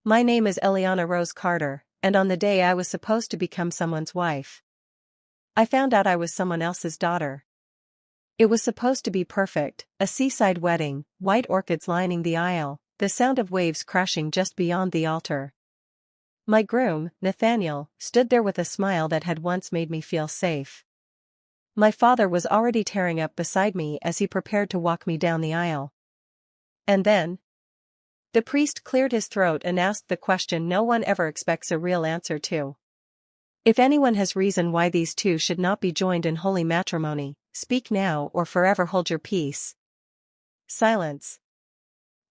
My name is Eliana Rose Carter, and on the day I was supposed to become someone's wife, I found out I was someone else's daughter. It was supposed to be perfect, a seaside wedding, white orchids lining the aisle, the sound of waves crashing just beyond the altar. My groom, Nathaniel, stood there with a smile that had once made me feel safe. My father was already tearing up beside me as he prepared to walk me down the aisle. And then, the priest cleared his throat and asked the question no one ever expects a real answer to. If anyone has reason why these two should not be joined in holy matrimony, speak now or forever hold your peace. Silence.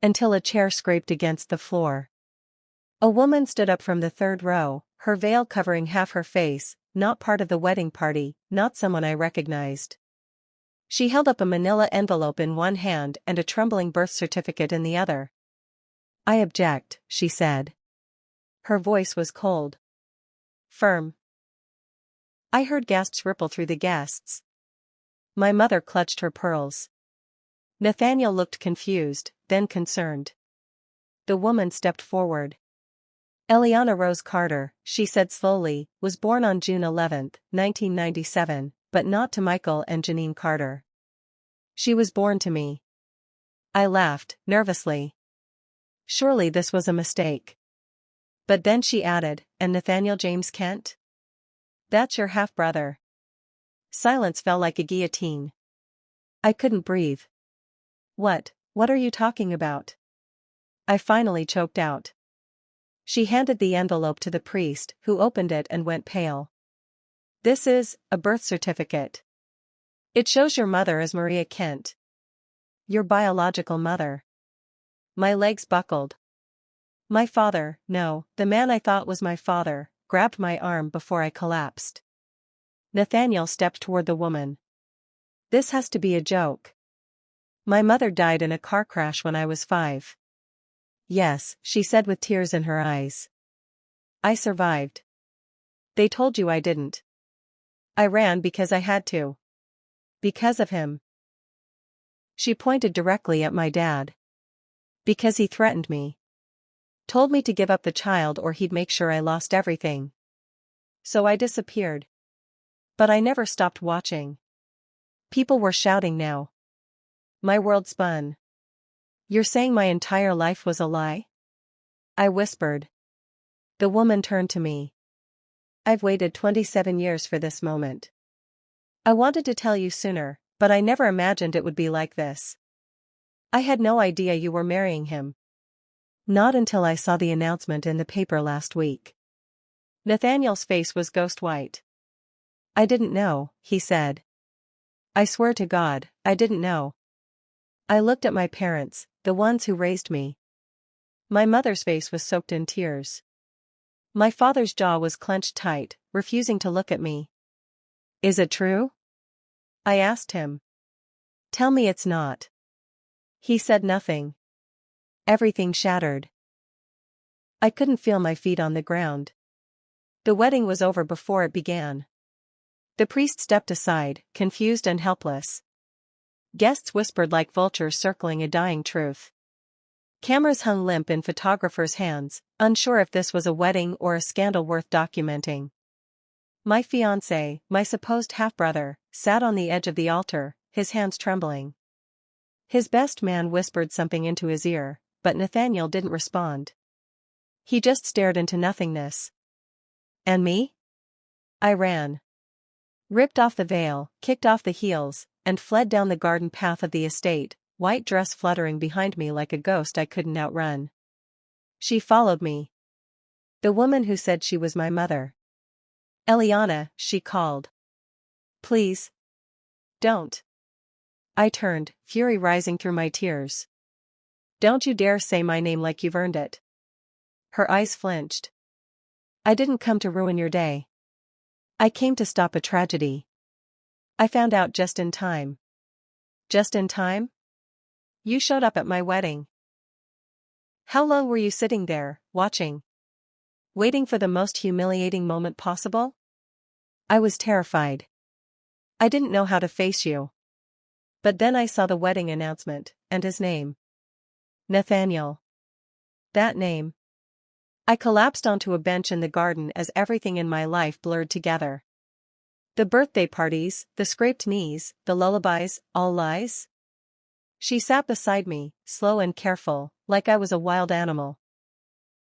Until a chair scraped against the floor. A woman stood up from the third row, her veil covering half her face, not part of the wedding party, not someone I recognized. She held up a manila envelope in one hand and a trembling birth certificate in the other. I object, she said. Her voice was cold. Firm. I heard gasps ripple through the guests. My mother clutched her pearls. Nathaniel looked confused, then concerned. The woman stepped forward. Eliana Rose Carter, she said slowly, was born on June 11, 1997, but not to Michael and Janine Carter. She was born to me. I laughed, nervously. Surely this was a mistake. But then she added, and Nathaniel James Kent? That's your half-brother. Silence fell like a guillotine. I couldn't breathe. What are you talking about? I finally choked out. She handed the envelope to the priest, who opened it and went pale. This is a birth certificate. It shows your mother as Maria Kent. Your biological mother. My legs buckled. My father, no, the man I thought was my father, grabbed my arm before I collapsed. Nathaniel stepped toward the woman. This has to be a joke. My mother died in a car crash when I was 5. Yes, she said with tears in her eyes. I survived. They told you I didn't. I ran because I had to. Because of him. She pointed directly at my dad. Because he threatened me. Told me to give up the child or he'd make sure I lost everything. So I disappeared. But I never stopped watching. People were shouting now. My world spun. You're saying my entire life was a lie? I whispered. The woman turned to me. I've waited 27 years for this moment. I wanted to tell you sooner, but I never imagined it would be like this. I had no idea you were marrying him. Not until I saw the announcement in the paper last week. Nathaniel's face was ghost white. I didn't know, he said. I swear to God, I didn't know. I looked at my parents, the ones who raised me. My mother's face was soaked in tears. My father's jaw was clenched tight, refusing to look at me. Is it true? I asked him. Tell me it's not. He said nothing. Everything shattered. I couldn't feel my feet on the ground. The wedding was over before it began. The priest stepped aside, confused and helpless. Guests whispered like vultures circling a dying truth. Cameras hung limp in photographers' hands, unsure if this was a wedding or a scandal worth documenting. My fiancé, my supposed half-brother, sat on the edge of the altar, his hands trembling. His best man whispered something into his ear, but Nathaniel didn't respond. He just stared into nothingness. And me? I ran. Ripped off the veil, kicked off the heels, and fled down the garden path of the estate, white dress fluttering behind me like a ghost I couldn't outrun. She followed me. The woman who said she was my mother. Eliana, she called. Please. Don't. I turned, fury rising through my tears. Don't you dare say my name like you've earned it. Her eyes flinched. I didn't come to ruin your day. I came to stop a tragedy. I found out just in time. Just in time? You showed up at my wedding. How long were you sitting there, watching? Waiting for the most humiliating moment possible? I was terrified. I didn't know how to face you. But then I saw the wedding announcement, and his name. Nathaniel. That name. I collapsed onto a bench in the garden as everything in my life blurred together. The birthday parties, the scraped knees, the lullabies, all lies? She sat beside me, slow and careful, like I was a wild animal.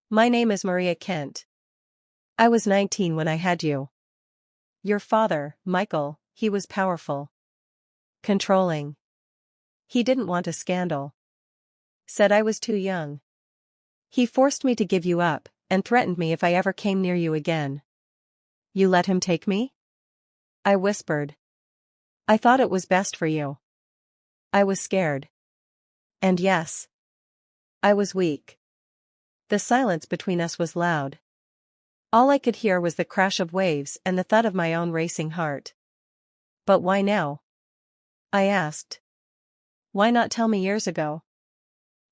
My name is Maria Kent. I was 19 when I had you. Your father, Michael, he was powerful. Controlling. He didn't want a scandal. Said I was too young. He forced me to give you up, and threatened me if I ever came near you again. You let him take me? I whispered. I thought it was best for you. I was scared. And yes, I was weak. The silence between us was loud. All I could hear was the crash of waves and the thud of my own racing heart. But why now? I asked. Why not tell me years ago?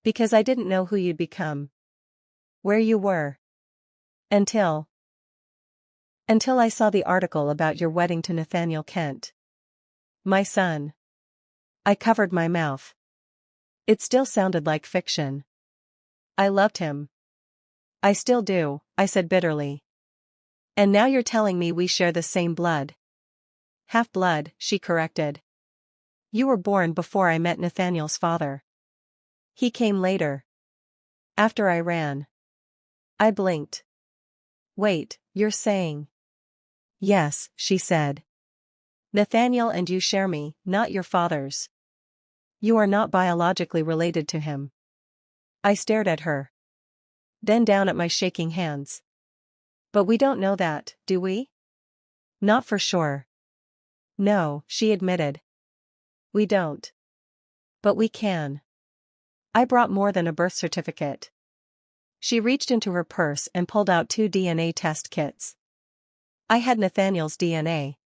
Because I didn't know who you'd become. Where you were. Until I saw the article about your wedding to Nathaniel Kent. My son. I covered my mouth. It still sounded like fiction. I loved him. I still do, I said bitterly. And now you're telling me we share the same blood. Half-blood, she corrected. You were born before I met Nathaniel's father. He came later. After I ran. I blinked. Wait, you're saying? Yes, she said. Nathaniel and you share me, not your father's. You are not biologically related to him. I stared at her. Then down at my shaking hands. But we don't know that, do we? Not for sure. No, she admitted. We don't. But we can. I brought more than a birth certificate. She reached into her purse and pulled out 2 DNA test kits. I had Nathaniel's DNA.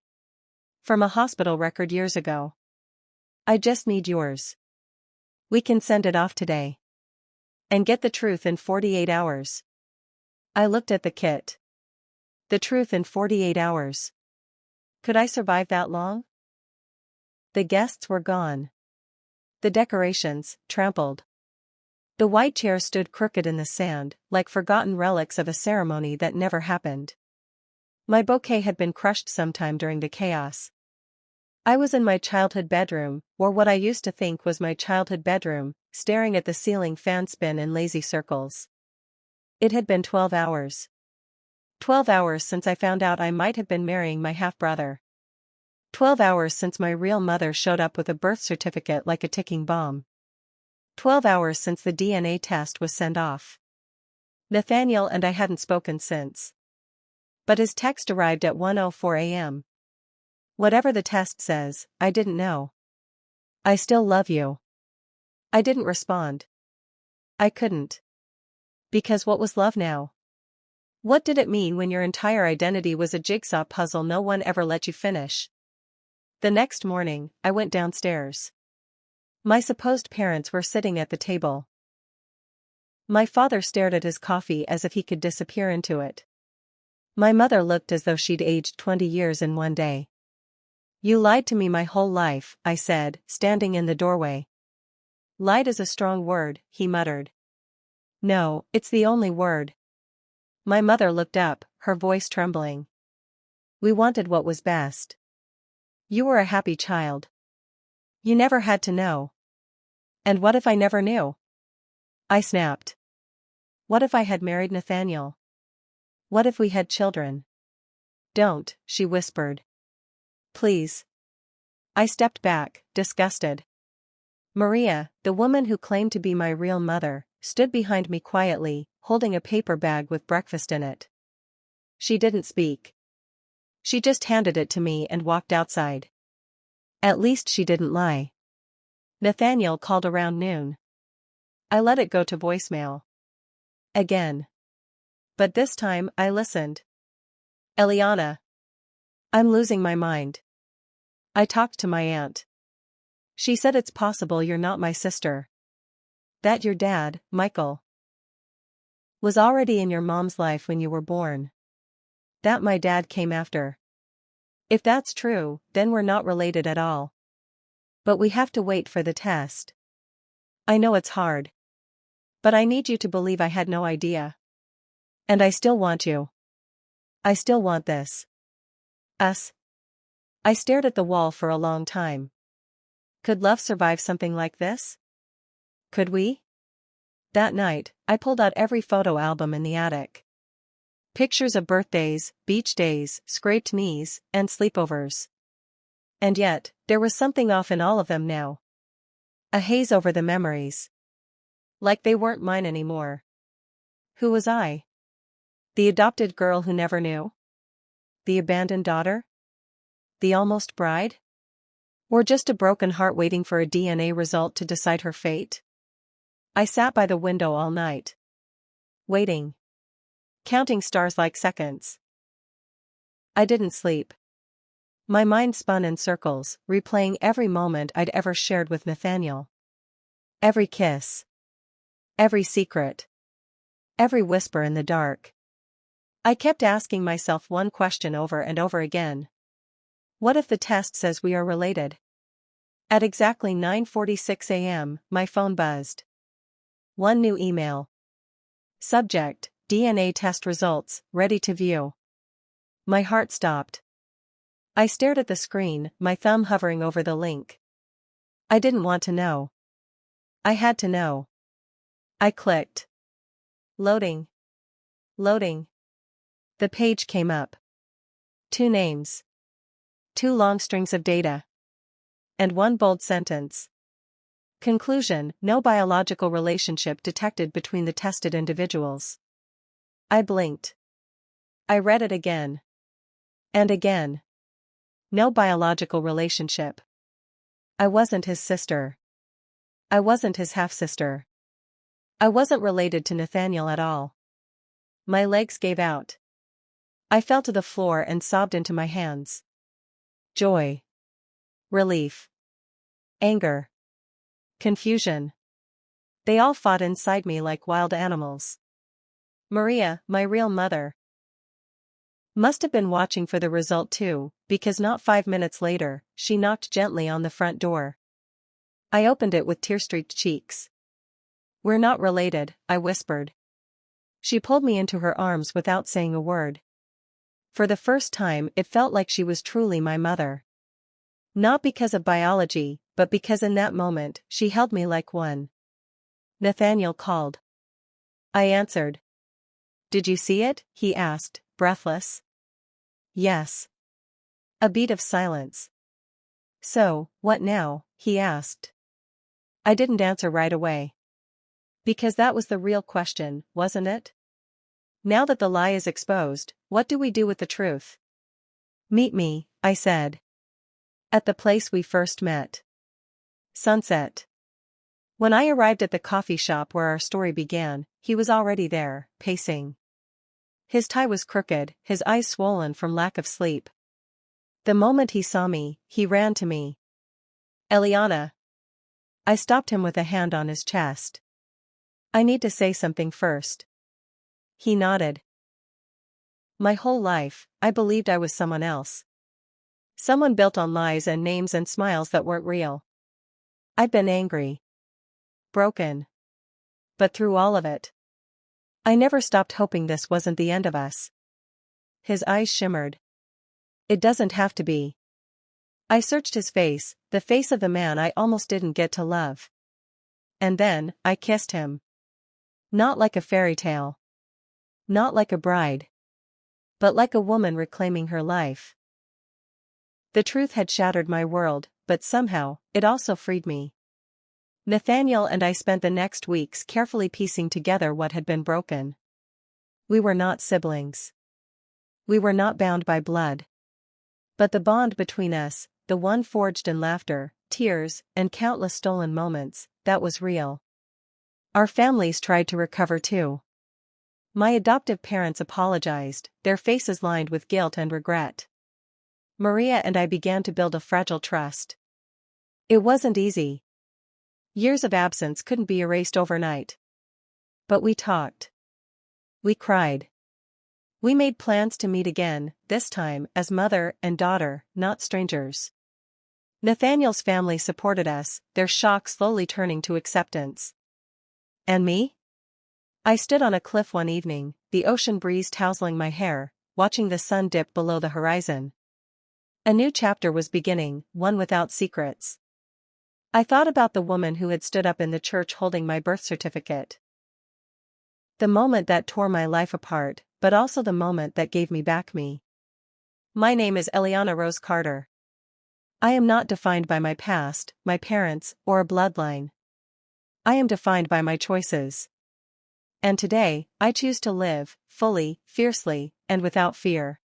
From a hospital record years ago. I just need yours. We can send it off today. And get the truth in 48 hours. I looked at the kit. The truth in 48 hours. Could I survive that long? The guests were gone. The decorations, trampled. The white chairs stood crooked in the sand, like forgotten relics of a ceremony that never happened. My bouquet had been crushed sometime during the chaos. I was in my childhood bedroom, or what I used to think was my childhood bedroom, staring at the ceiling fan spin in lazy circles. It had been 12 hours. 12 hours since I found out I might have been marrying my half-brother. 12 hours since my real mother showed up with a birth certificate like a ticking bomb. 12 hours since the DNA test was sent off. Nathaniel and I hadn't spoken since. But his text arrived at 1:04 a.m. Whatever the test says, I didn't know. I still love you. I didn't respond. I couldn't. Because what was love now? What did it mean when your entire identity was a jigsaw puzzle no one ever let you finish? The next morning, I went downstairs. My supposed parents were sitting at the table. My father stared at his coffee as if he could disappear into it. My mother looked as though she'd aged 20 years in one day. You lied to me my whole life, I said, standing in the doorway. Lied is a strong word, he muttered. No, it's the only word. My mother looked up, her voice trembling. We wanted what was best. You were a happy child. You never had to know. And what if I never knew? I snapped. What if I had married Nathaniel? What if we had children? Don't, she whispered. Please. I stepped back, disgusted. Maria, the woman who claimed to be my real mother, stood behind me quietly, holding a paper bag with breakfast in it. She didn't speak. She just handed it to me and walked outside. At least she didn't lie. Nathaniel called around noon. I let it go to voicemail. Again. But this time, I listened. Eliana. I'm losing my mind. I talked to my aunt. She said it's possible you're not my sister. That your dad, Michael, was already in your mom's life when you were born. That my dad came after. If that's true, then we're not related at all. But we have to wait for the test. I know it's hard. But I need you to believe I had no idea. And I still want you. I still want this. Us. I stared at the wall for a long time. Could love survive something like this? Could we? That night, I pulled out every photo album in the attic. Pictures of birthdays, beach days, scraped knees, and sleepovers. And yet, there was something off in all of them now. A haze over the memories. Like they weren't mine anymore. Who was I? The adopted girl who never knew? The abandoned daughter? The almost bride? Or just a broken heart waiting for a DNA result to decide her fate? I sat by the window all night. Waiting. Counting stars like seconds. I didn't sleep. My mind spun in circles, replaying every moment I'd ever shared with Nathaniel. Every kiss. Every secret. Every whisper in the dark. I kept asking myself one question over and over again. What if the test says we are related? At exactly 9:46 a.m., my phone buzzed. One new email. Subject, DNA test results, ready to view. My heart stopped. I stared at the screen, my thumb hovering over the link. I didn't want to know. I had to know. I clicked. Loading. Loading. The page came up. 2 names. 2 long strings of data. And 1 bold sentence. Conclusion: no biological relationship detected between the tested individuals. I blinked. I read it again. And again. No biological relationship. I wasn't his sister. I wasn't his half-sister. I wasn't related to Nathaniel at all. My legs gave out. I fell to the floor and sobbed into my hands. Joy. Relief. Anger. Confusion. They all fought inside me like wild animals. Maria, my real mother, must have been watching for the result too, because not 5 minutes later, she knocked gently on the front door. I opened it with tear-streaked cheeks. "We're not related," I whispered. She pulled me into her arms without saying a word. For the first time, it felt like she was truly my mother. Not because of biology, but because in that moment, she held me like one. Nathaniel called. I answered. "Did you see it?" he asked, breathless. "Yes." A beat of silence. "So, what now?" he asked. I didn't answer right away. Because that was the real question, wasn't it? Now that the lie is exposed, what do we do with the truth? "Meet me," I said. "At the place we first met." Sunset. When I arrived at the coffee shop where our story began, he was already there, pacing. His tie was crooked, his eyes swollen from lack of sleep. The moment he saw me, he ran to me. "Eliana." I stopped him with a hand on his chest. "I need to say something first." He nodded. My whole life, I believed I was someone else. Someone built on lies and names and smiles that weren't real. I'd been angry. Broken. But through all of it, I never stopped hoping this wasn't the end of us. His eyes shimmered. "It doesn't have to be." I searched his face, the face of the man I almost didn't get to love. And then, I kissed him. Not like a fairy tale. Not like a bride. But like a woman reclaiming her life. The truth had shattered my world, but somehow, it also freed me. Nathaniel and I spent the next weeks carefully piecing together what had been broken. We were not siblings. We were not bound by blood. But the bond between us, the one forged in laughter, tears, and countless stolen moments, that was real. Our families tried to recover too. My adoptive parents apologized, their faces lined with guilt and regret. Maria and I began to build a fragile trust. It wasn't easy. Years of absence couldn't be erased overnight. But we talked. We cried. We made plans to meet again, this time as mother and daughter, not strangers. Nathaniel's family supported us, their shock slowly turning to acceptance. And me? I stood on a cliff one evening, the ocean breeze tousling my hair, watching the sun dip below the horizon. A new chapter was beginning, one without secrets. I thought about the woman who had stood up in the church holding my birth certificate. The moment that tore my life apart, but also the moment that gave me back me. My name is Eliana Rose Carter. I am not defined by my past, my parents, or a bloodline. I am defined by my choices. And today, I choose to live, fully, fiercely, and without fear.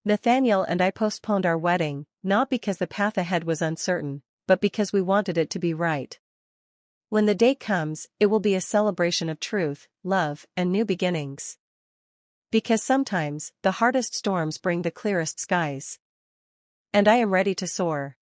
Nathaniel and I postponed our wedding, not because the path ahead was uncertain, but because we wanted it to be right. When the day comes, it will be a celebration of truth, love, and new beginnings. Because sometimes, the hardest storms bring the clearest skies. And I am ready to soar.